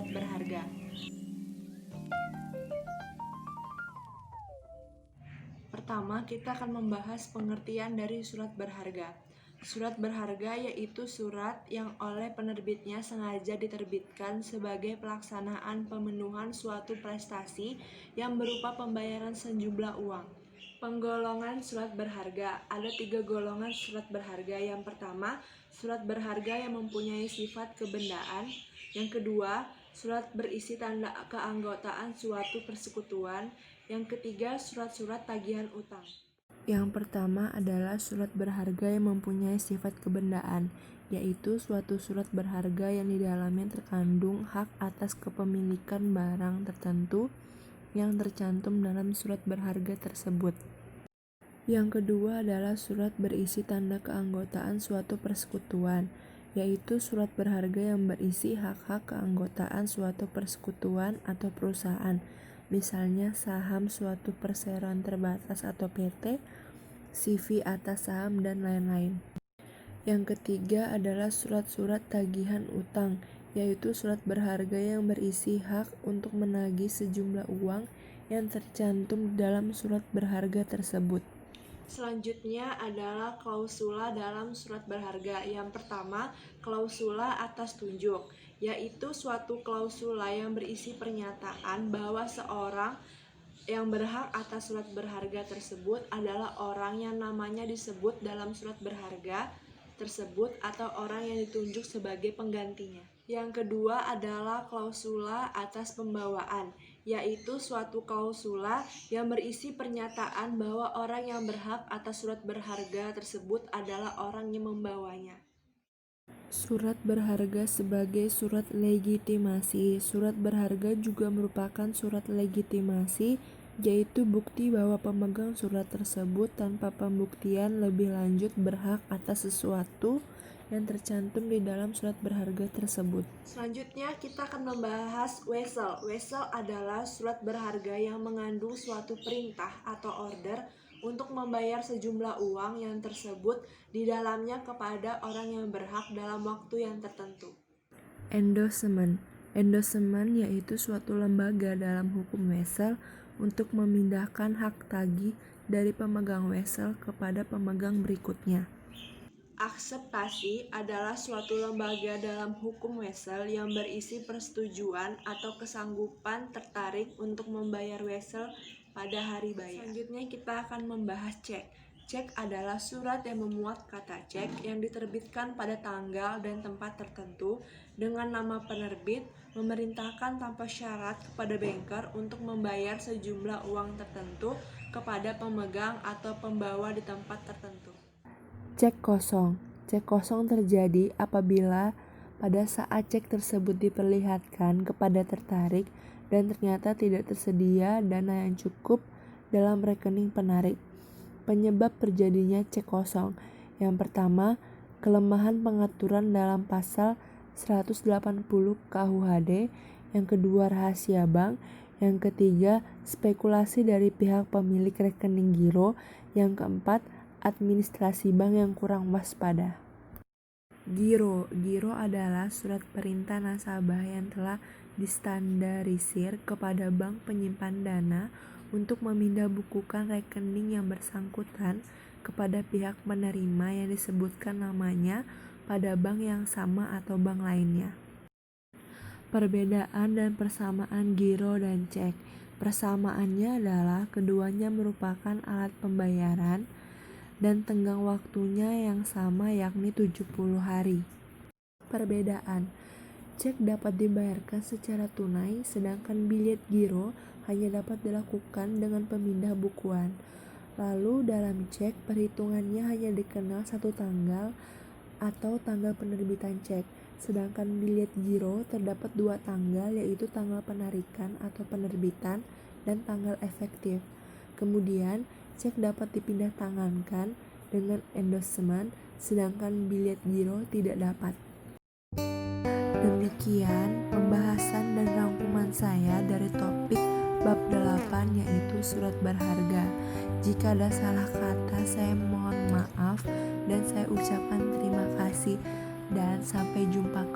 surat berharga. Pertama, kita akan membahas pengertian dari surat berharga. Surat berharga yaitu surat yang oleh penerbitnya sengaja diterbitkan sebagai pelaksanaan pemenuhan suatu prestasi yang berupa pembayaran sejumlah uang. Penggolongan surat berharga. Ada 3 golongan surat berharga. Yang pertama, surat berharga yang mempunyai sifat kebendaan. Yang kedua, surat berisi tanda keanggotaan suatu persekutuan. Yang ketiga, surat-surat tagihan utang. Yang pertama adalah surat berharga yang mempunyai sifat kebendaan, yaitu suatu surat berharga yang di dalamnya terkandung hak atas kepemilikan barang tertentu yang tercantum dalam surat berharga tersebut. Yang kedua adalah surat berisi tanda keanggotaan suatu persekutuan, yaitu surat berharga yang berisi hak-hak keanggotaan suatu persekutuan atau perusahaan, misalnya saham suatu perseroan terbatas atau PT, CV atas saham, dan lain-lain. Yang ketiga adalah surat-surat tagihan utang, yaitu surat berharga yang berisi hak untuk menagih sejumlah uang yang tercantum dalam surat berharga tersebut. Selanjutnya adalah klausula dalam surat berharga. Yang pertama, klausula atas tunjuk, yaitu suatu klausula yang berisi pernyataan bahwa seorang yang berhak atas surat berharga tersebut adalah orang yang namanya disebut dalam surat berharga tersebut atau orang yang ditunjuk sebagai penggantinya. Yang kedua adalah klausula atas pembawaan, yaitu suatu klausula yang berisi pernyataan bahwa orang yang berhak atas surat berharga tersebut adalah orang yang membawanya. Surat berharga sebagai surat legitimasi. Surat berharga juga merupakan surat legitimasi, yaitu bukti bahwa pemegang surat tersebut tanpa pembuktian lebih lanjut berhak atas sesuatu yang tercantum di dalam surat berharga tersebut. Selanjutnya kita akan membahas wesel. Wesel adalah surat berharga yang mengandung suatu perintah atau order untuk membayar sejumlah uang yang tersebut di dalamnya kepada orang yang berhak dalam waktu yang tertentu. Endorsement. Endorsement yaitu suatu lembaga dalam hukum wesel untuk memindahkan hak tagih dari pemegang wesel kepada pemegang berikutnya. Akseptasi adalah suatu lembaga dalam hukum wesel yang berisi persetujuan atau kesanggupan tertarik untuk membayar wesel pada hari bayar. Selanjutnya kita akan membahas cek. Cek adalah surat yang memuat kata cek yang diterbitkan pada tanggal dan tempat tertentu dengan nama penerbit, memerintahkan tanpa syarat kepada banker untuk membayar sejumlah uang tertentu kepada pemegang atau pembawa di tempat tertentu. Cek kosong. Cek kosong terjadi apabila pada saat cek tersebut diperlihatkan kepada tertarik dan ternyata tidak tersedia dana yang cukup dalam rekening penarik. Penyebab terjadinya cek kosong. Yang pertama, kelemahan pengaturan dalam pasal 180 KUHD. Yang kedua, rahasia bank. Yang ketiga, spekulasi dari pihak pemilik rekening giro. Yang keempat, administrasi bank yang kurang waspada. Giro adalah surat perintah nasabah yang telah distandarisir kepada bank penyimpan dana untuk memindahbukukan rekening yang bersangkutan kepada pihak penerima yang disebutkan namanya pada bank yang sama atau bank lainnya. Perbedaan dan persamaan giro dan cek. Persamaannya adalah keduanya merupakan alat pembayaran dan tenggang waktunya yang sama, yakni 70 hari. Perbedaan, cek dapat dibayarkan secara tunai, sedangkan bilet giro hanya dapat dilakukan dengan pemindah bukuan. Lalu dalam cek, perhitungannya hanya dikenal satu tanggal atau tanggal penerbitan cek, sedangkan bilet giro terdapat dua tanggal, yaitu tanggal penarikan atau penerbitan dan tanggal efektif. Kemudian, cek dapat dipindah tangankan dengan endorsement, sedangkan bilet giro tidak dapat. Demikian pembahasan dan rangkuman saya dari topik bab 8, yaitu surat berharga. Jika ada salah kata, saya mohon maaf dan saya ucapkan terima kasih dan sampai jumpa